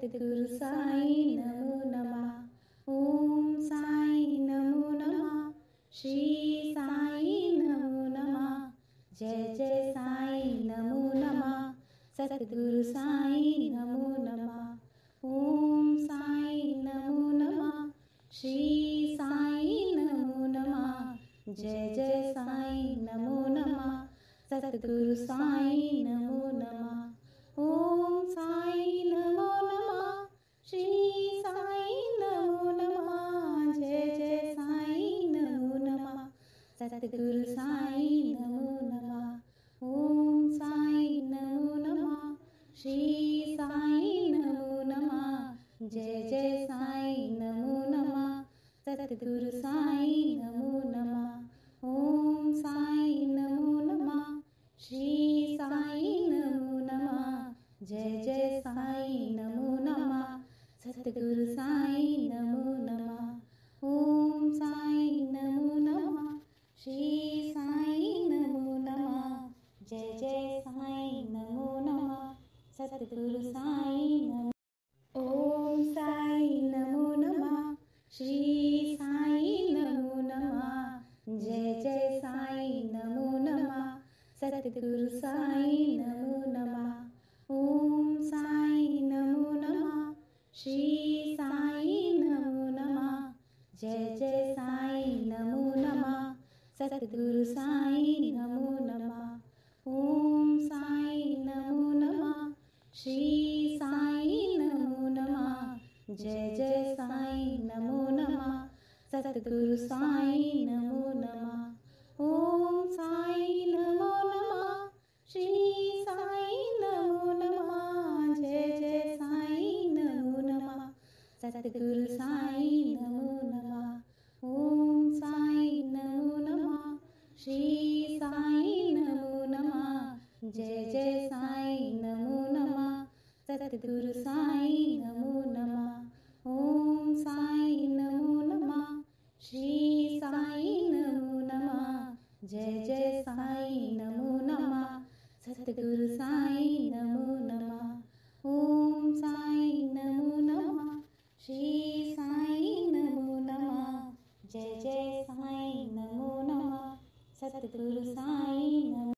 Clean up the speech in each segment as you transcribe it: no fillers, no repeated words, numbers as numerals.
सद्गुरु साई नमो नमः। ओम साई नमो नमः। श्री साई नमो नमः। जय जय साई नमो नमः। सद्गुरु साई नमो नमः। ओम साई नमो नमः। श्री साई नमो नमः। जय जय साई नमो नमः। सद्गुरु साई नमो नमः। ओम साई नमो नमः। श्री साई नमो नमः। जय जय साई नमो नमः। सद्गुरु साई नमो नमः। ओम साई नमो नमः। श्री साई नमो नमः। जय जय साई नमो नमः। सद्गुरु साई नमो नमः। ओम साई नमो नमः। श्री साई नमो नमः। जय जय साई नमो नमः। सद्गुरु साई नमो नमः। ओम साई नमो नमः। श्री साई नमो नमः। जय जय साई नमो नमः। सद्गुरु साई नमो। ओम साई नमो नमः। श्री साई नमो नमः। जय जय साई नमो नमः। सद्गुरु साई नमो नमः। ओम साई नमो नमः। श्री साई नमो नमः। जय जय साई नमो नमः। सद्गुरु साई नमो नमः। ओम साई नमो नमः। श्री साई नमो नमः। जय जय साई नमो नमः। सद्गुरु साई नमो नमः। ओम साई नमो नमः। श्री साई नमो नमः। जय जय साई नमो नमः। सद्गुरु साई नमो नमः। ओम साई नमो नमः। श्री साई नमो नमः। जय जय साई नमो नमः। सद्गुरु साई नमो नमः। ओम साई नमो नमः। श्री साई नमो नमः। जय जय साई नमो नमः। सद्गुरु साई नमो नमः। ओम साई नमो नमः। श्री साई नमो नमः। जय जय साई नमो नमः। सद्गुरु साई नमो।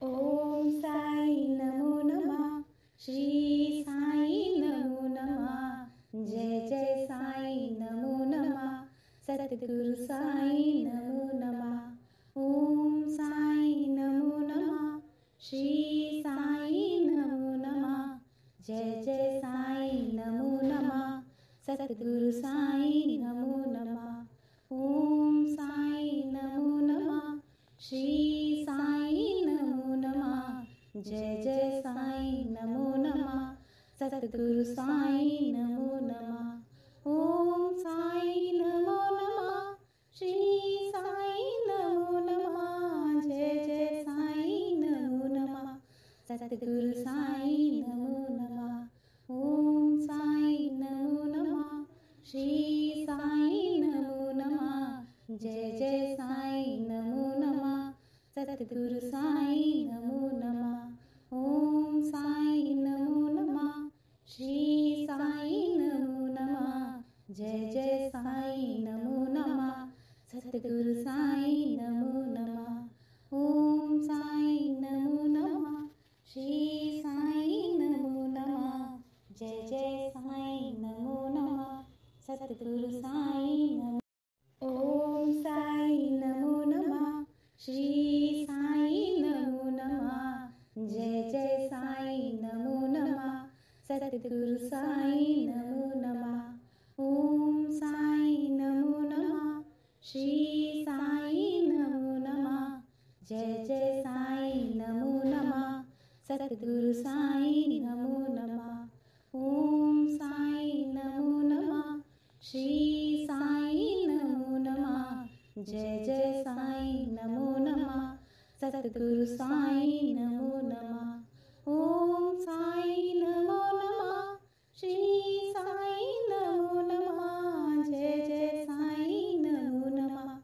ओम साई नमो नमः। श्री साई नमो नमः। जय जय साई नमो नमः। सद्गुरु साई नमो नमः। ओम साई नमो नमः। श्री साई नमो नमः। जय जय साई नमो नमः। सद्गुरु साई नमो नमः। ओम साई नमो नमः। श्री साई नमो नमः। जय जय साई नमो नमः। सद्गुरु साई नमो नमः। ओम साई नमो नमः। श्री साई नमो नमः। जय जय साई नमो नमः। सद्गुरु साई नमो नमः। ओम साई नमो नमः। श्री साई नमो नमः। जय जय साई नमो नमः। सद्गुरु साई नमो नमः। ओम साई नमो नमः। श्री साई नमो नमः। जय जय साई नमो नमः। सद्गुरु साई नमो नमः। ओम साई नमो नमः। श्री साई नमो नमः। जय जय साई नमो नमः। सद्गुरु साई नमो। ओम साई नमो नमः। श्री साई नमो नमः। जय जय साई नमो नमः। सद्गुरु साई नमो नमः। ओम साई नमो नमः। श्री साई नमो नमः। जय जय साई नमो नमः। सद्गुरु साई नमो नमः। ओम साई नमो नमः। श्री साई नमो नमः। जय जय साई नमो नमः। सद्गुरु साई नमो नमः। ओम साई नमो नमः। श्री साई नमो नमः। जय जय साई नमो नमः।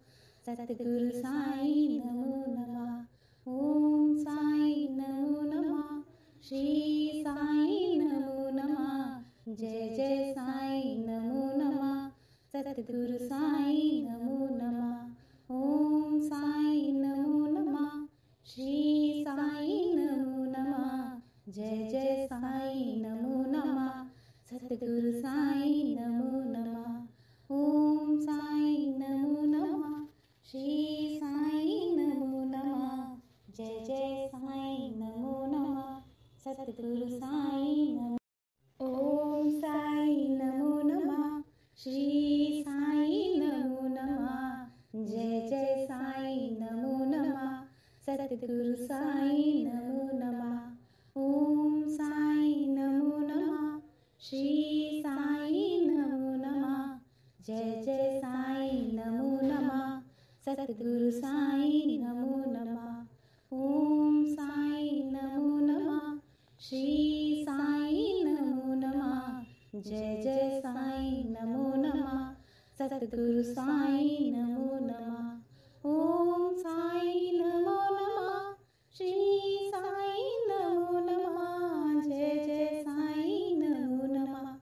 सद्गुरु साई नमो नमः। ओम साई नमो नमः। श्री साई नमो नमः। जय जय साईं नमो नमः। सतगुरु साईं नमो नमः। ओम साईं नमो नमः। श्री साईं नमो नमः। जय जय साईं नमो नमः। सतगुरु साईं नमो नमः। ओम साईं नमो नमः। श्री साईं नमो नमः। जय जय साईं नमो नमः। सतगुरु साईं नमो। ओम साईं नमो नमः। श्री साईं नमो नमः। जय जय साईं नमो नमः। सतगुरु साईं नमो नमः। ओम साईं नमो नमः। श्री साईं नमो नमः। जय जय साईं नमो नमः। सतगुरु साईं नमो नमः। ओम साईं नमो नमः। श्री साईं नमो नमः। जय जय साईं नमो नमः। सतगुरु साईं नमो नमः। ओम साईं नमो नमः। श्री साईं नमो नमः। जय जय साईं नमो नमः।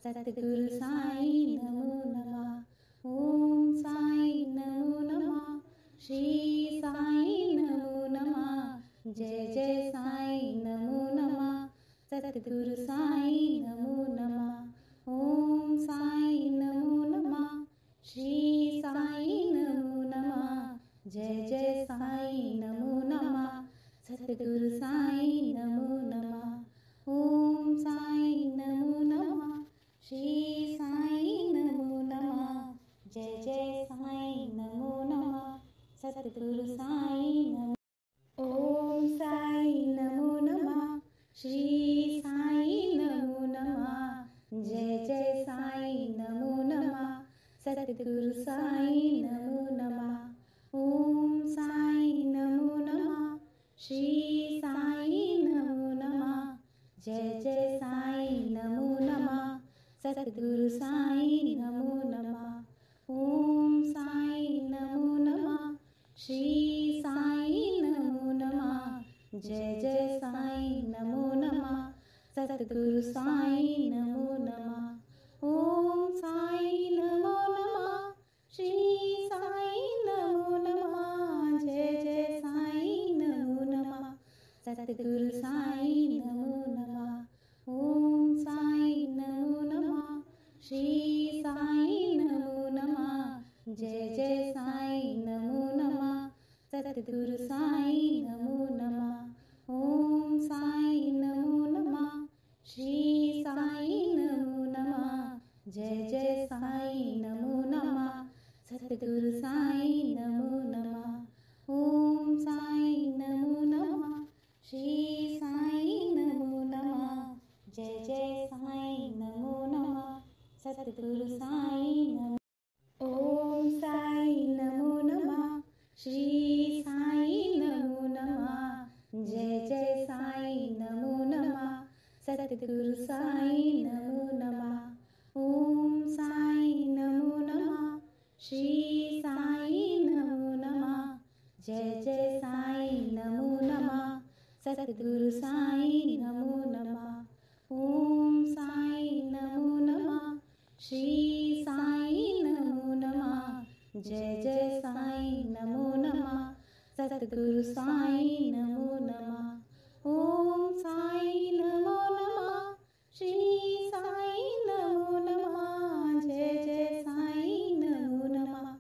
सतगुरु साईं नमो नमः। ओम साईं नमो नमः। श्री साईं नमो नमः। जय जय साईं नमो नमः। सतगुरु साईं नमो नमः। ओम साईं नमो नमः। श्री साईं नमो नमः। जय जय साईं नमो नमः। सतगुरु साईं नमो नमः। ओम साईं नमो नमः। श्री साईं नमो नमः। जय जय साईं नमो नमः। सतगुरु साईं नमो। ओम साईं नमो नमः। श्री साईं नमो नमः। जय जय साईं नमो नमः। सतगुरु साईं नमो नमः। ओम साईं नमो नमः। श्री साईं नमो नमः। जय जय साईं नमो नमः। सतगुरु साईं नमो नमः। ओम साईं नमो नमः। श्री साईं नमो नमः। जय जय साईं नमो नमः। सतगुरु साईं नमो नमः। ओम साईं नमो नमः। श्री साईं नमो नमः। जय जय साईं नमो नमः। सतगुरु साईं नमो नमः। ओम साईं नमो नमः। श्री साईं नमो नमः। जय जय साईं नमो नमः। सतगुरु साईं नमो नमः। ओम साईं नमो नमः। श्री साईं नमो नमः। जय जय साईं नमो नमः। सतगुरु साईं नमो नमः। ओम साईं नमो नमः। श्री साईं नमो नमः। जय जय साईं नमो नमः। सतगुरु साईं नमो। ओम साईं नमो नमः। श्री साईं नमो नमः। जय जय साईं नमो नमः। सतगुरु साईं नमो नमः। ओम साईं नमो नमः। श्री साईं नमो नमः। जय जय साईं नमो नमः। सतगुरु साईं नमो नमः। ओम साईं नमो नमः। श्री साईं नमो नमः। जय जय साईं नमो नमः। सतगुरु साईं नमो नमः। ओम साईं नमो नमः। श्री साईं नमो नमः। जय जय साईं नमो नमः।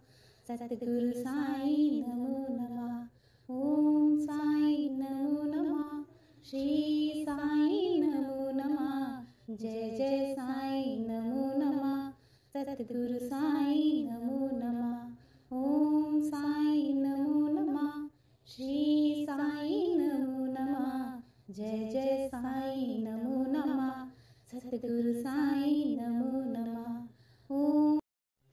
सतगुरु साईं नमो नमः। ओम साईं नमो नमः। श्री साईं नमो नमः। जय जय साईं नमो नमः। सतगुरु साईं नमो नमः। ओम साईं नमो नमः। श्री साईं नमो नमः। जय जय साईं नमो नमः। सतगुरु साईं नमो नमः।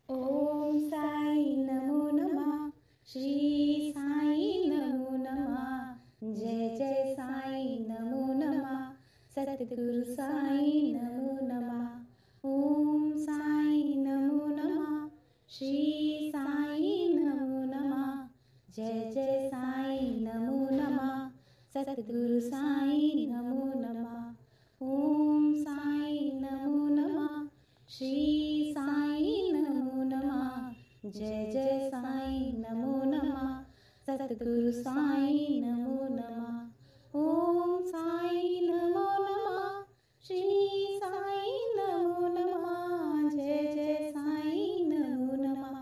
ओम साईं नमो नमः। श्री साईं नमो नमः। जय जय साईं नमो नमः। सतगुरु साईं नमो नमः। ओम साईं नमो नमः। श्री साईं नमो नमः। जय जय साईं नमो नमः। सतगुरु साईं नमो नमः। ओम साईं नमो नमः। जय जय साईं नमो नमः सतगुरु साईं नमो नमः ओम साईं नमो नमः श्री साईं नमो नमः जय जय साईं नमो नमः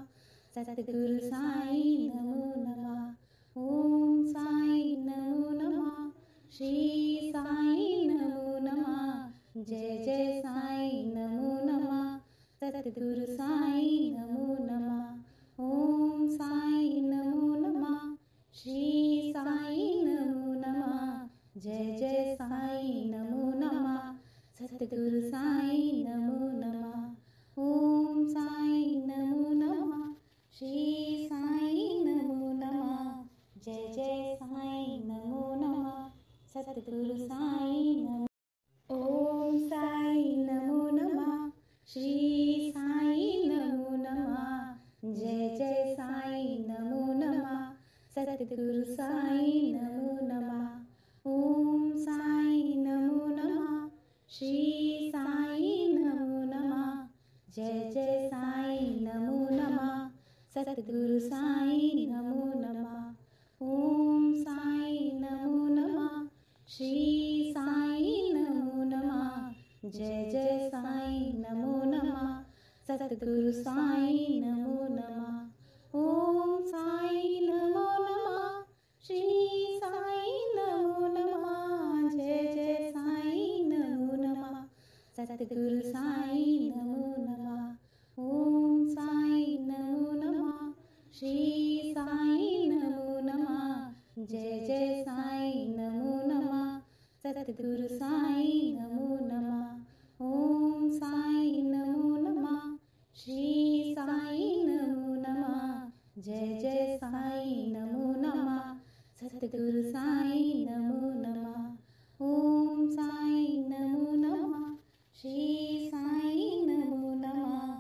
सतगुरु साईं नमो नमः ओम साईं नमो नमः श्री साईं नमो नमः जय जय साईं नमो नमः सतगुरु साईं नमो नमः ओम साईं नमो नमः श्री साईं नमो नमः जय जय साईं नमो नमः सतगुरु साईं नमो नमः ओम साईं नमो नमः श्री साईं नमो नमः जय जय साईं नमो नमः सतगुरु साईं नमो ओम साईं नमो नमः श्री साईं नमो नमः जय जय साईं नमो नमः सतगुरु साईं नमो नमः ओम साईं नमो नमः श्री साईं नमो नमः जय जय साईं नमो नमः सतगुरु साईं नमो नमः ओम साईं नमो नमः श्री साईं नमो नमः जय जय साईं नमो नमः सतगुरु साईं नमो नमः ओम साईं नमो नमः श्री साईं नमो नमः जय जय साईं नमो नमः सतगुरु साईं नमो नमः ओम साईं नमो नमः श्री साईं नमो नमः जय जय साईं नमो नमः सतगुरु साईं नमो नमः ओम साईं नमो नमः श्री साईं नमो नमः जय जय साईं नमो नमः सतगुरु साईं नमो नमः ओम साईं नमो नमः श्री साईं नमो नमः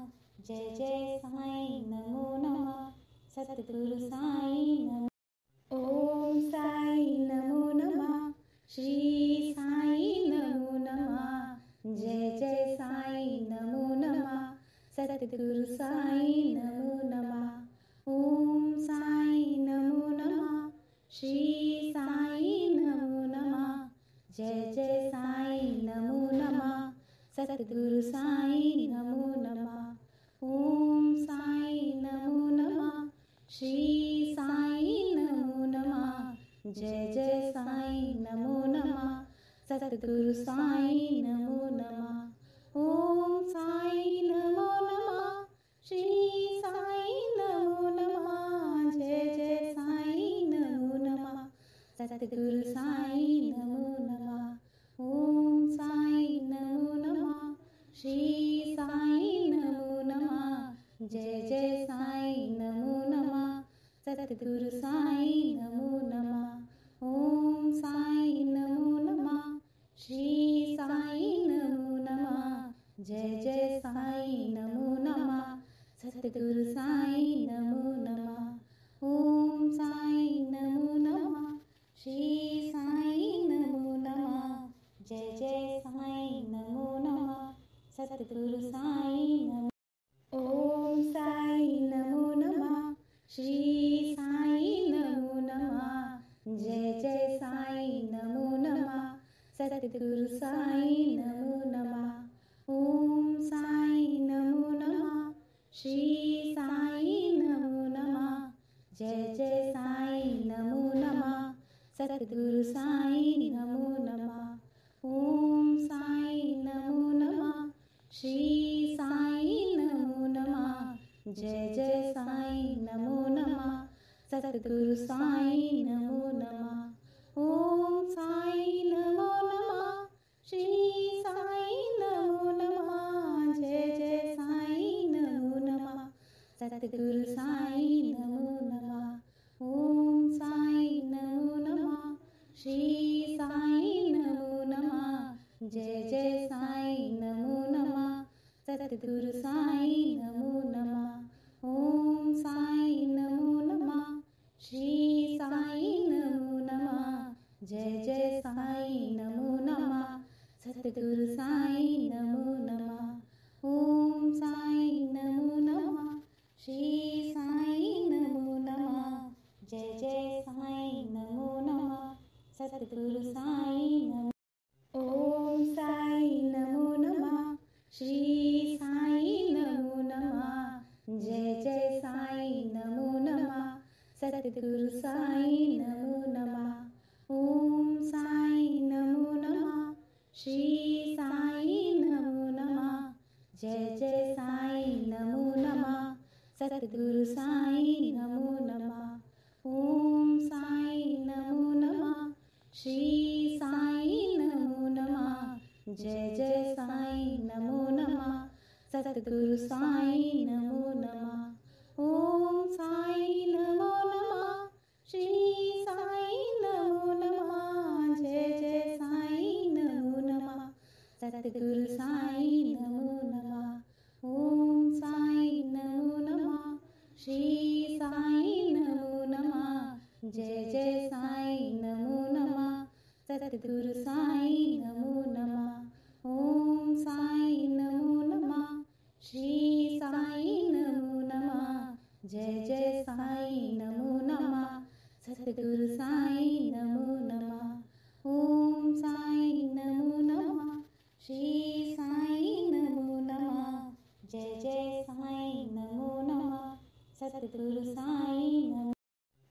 जय जय साईं नमो नमः सतगुरु साईं नमो ओम साईं नमो नमः श्री साईं नमो नमः जय जय साईं नमो नमः सतगुरु साईं नमो नमः ओम साईं नमो नमः श्री साईं नमो नमः जय जय साईं नमो नमः सतगुरु साईं नमो नमः ओम साईं नमो नमः श्री साईं नमो नमः जय जय साईं नमो नमः सतगुरु साईं नमो नमः ओम साईं नमो नमः श्री साईं नमो नमः जय जय साईं नमो नमः सतगुरु साईं नमो नमः ओम साईं नमो नमः श्री साईं नमो नमः जय जय साईं नमो नमः सतगुरु साईं नमो नमः ओम साईं नमो नमः श्री साईं नमो नमः जय जय साईं नमो नमः सतगुरु साईं नमो नमः ओम साईं नमो नमः श्री साईं नमो नमः जय जय साईं नमो नमः सतगुरु साईं नमो ओम साईं नमो नमः श्री साईं नमो नमः जय जय साईं नमो नमः सतगुरु साईं नमो नमः ओम साईं नमो नमः श्री साईं नमो नमः जय जय साईं नमो नमः सतगुरु साईं नमो नमः ओम साईं नमो नमः श्री साईं नमो नमः जय जय साईं नमो नमः सतगुरु साईं नमो नमः ओम साईं नमो नमः श्री साईं नमो नमः जय जय साईं नमो नमः सतगुरु साईं नमो नमः ओम साईं नमो नमः श्री साईं नमो नमः जय जय साईं नमो नमः सतगुरु साईं नमो नमः ओम साईं नमो नमः श्री साईं सतगुरु साईं नमो नमः। ओम साईं नमो नमः। श्री साईं नमो नमः। जय जय साईं नमो नमः। सतगुरु साईं नमो नमः। ओम साईं नमो नमः। श्री साईं नमो नमः। जय जय साईं नमो नमः। सतगुरु साईं नमो नमः। ओम साईं नमो नमः। श्री साईं नमो नमः। जय जय साईं नमो नमः। सतगुरु साईं नमो नमः। ओम साईं नमो नमः। श्री साईं नमो नमः। जय जय साईं नमो नमः। सतगुरु साईं नमो नमः। ओम साईं नमो नमः। श्री साईं नमो नमः। जय जय साईं नमो नमः। सतगुरु साईं नमो नमः। ओम साईं नमो नमः। श्री साईं नमो नमः। जय जय साईं नमो नमः। सतगुरु साईं नमो।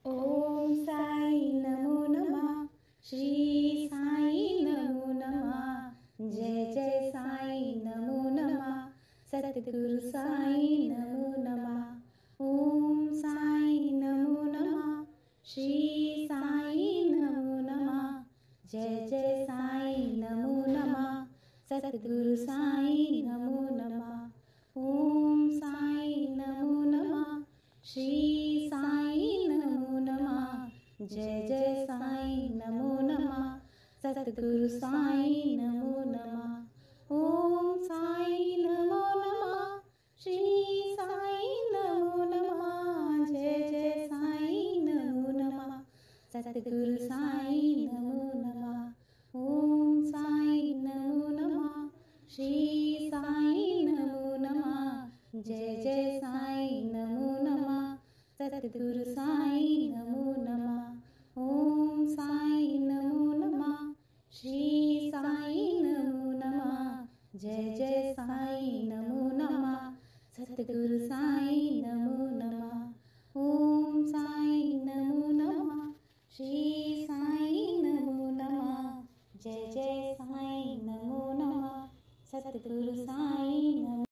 ओम साईं नमो नमः। श्री साईं नमो नमः। जय जय साईं नमो नमः। सतगुरु साईं नमो नमः। ओम साईं नमो नमः। श्री साईं नमो नमः। जय जय साईं नमो नमः। सतगुरु साईं नमो नमः। ओम साईं नमो नमः। श्री साईं नमो नमः। जय जय साईं नमो नमः। सतगुरु साईं नमो नमः। ओम साईं नमो नमः। श्री साईं नमो नमः। जय जय साईं नमो नमः। सतगुरु साईं नमो नमः। ओम साईं नमो नमः। श्री साईं नमो नमः। जय जय साईं नमो नमः। सतगुरु साईं नमो नमः। ओम साईं नमो नमः। श्री साईं नमो नमः। जय जय साईं नमो नमः। सतगुरु साईं नमो नमः। ओम साईं नमो नमः। श्री साईं नमो नमः। जय जय साईं नमो नमः। सतगुरु साईं नमो।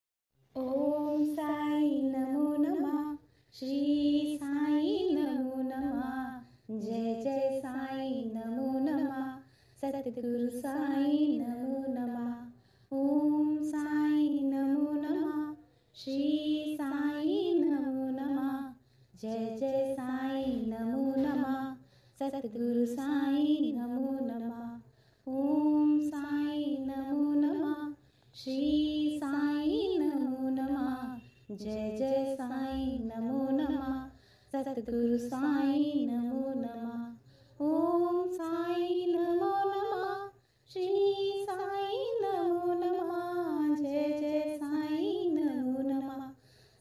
ओम साईं नमो नमः। श्री साईं नमो नमः। जय जय साईं नमो नमः। सतगुरु साईं नमो नमः। ओम साईं नमो नमः। श्री साईं नमो नमः। जय जय साईं नमो नमः। सतगुरु साईं नमो नमः। ओम साईं नमो नमः। श्री साईं नमो नमः। जय जय साईं नमो नमः। सतगुरु साईं नमो नमः। ओम साईं नमो नमः। श्री साईं नमो नमः। जय जय साईं नमो नमः।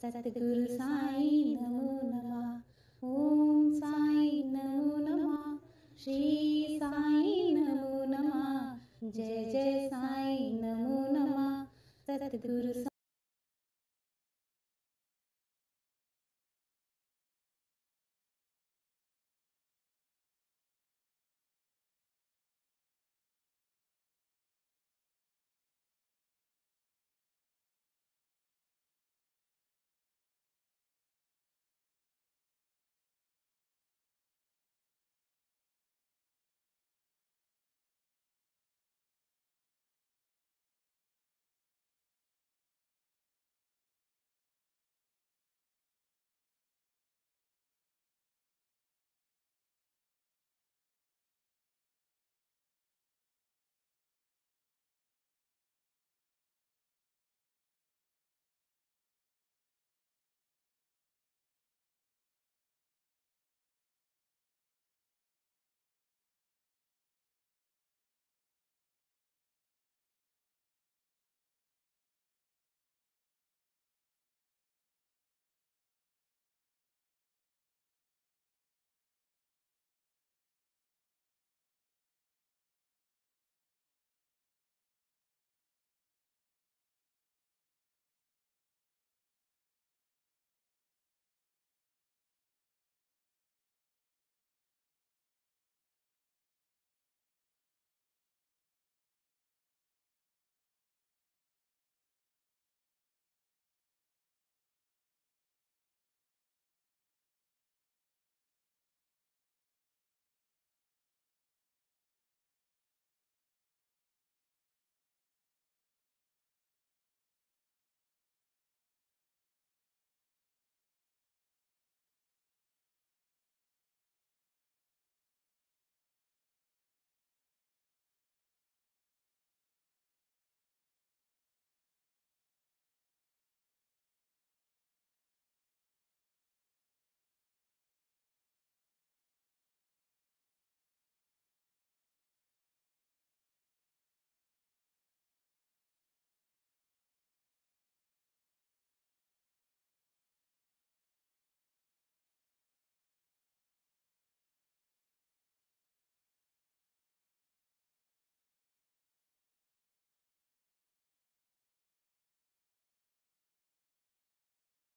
सतगुरु साईं नमो नमः। ओम साईं नमो नमः। श्री साईं नमो नमः। जय जय साईं नमो नमः। सतगुरु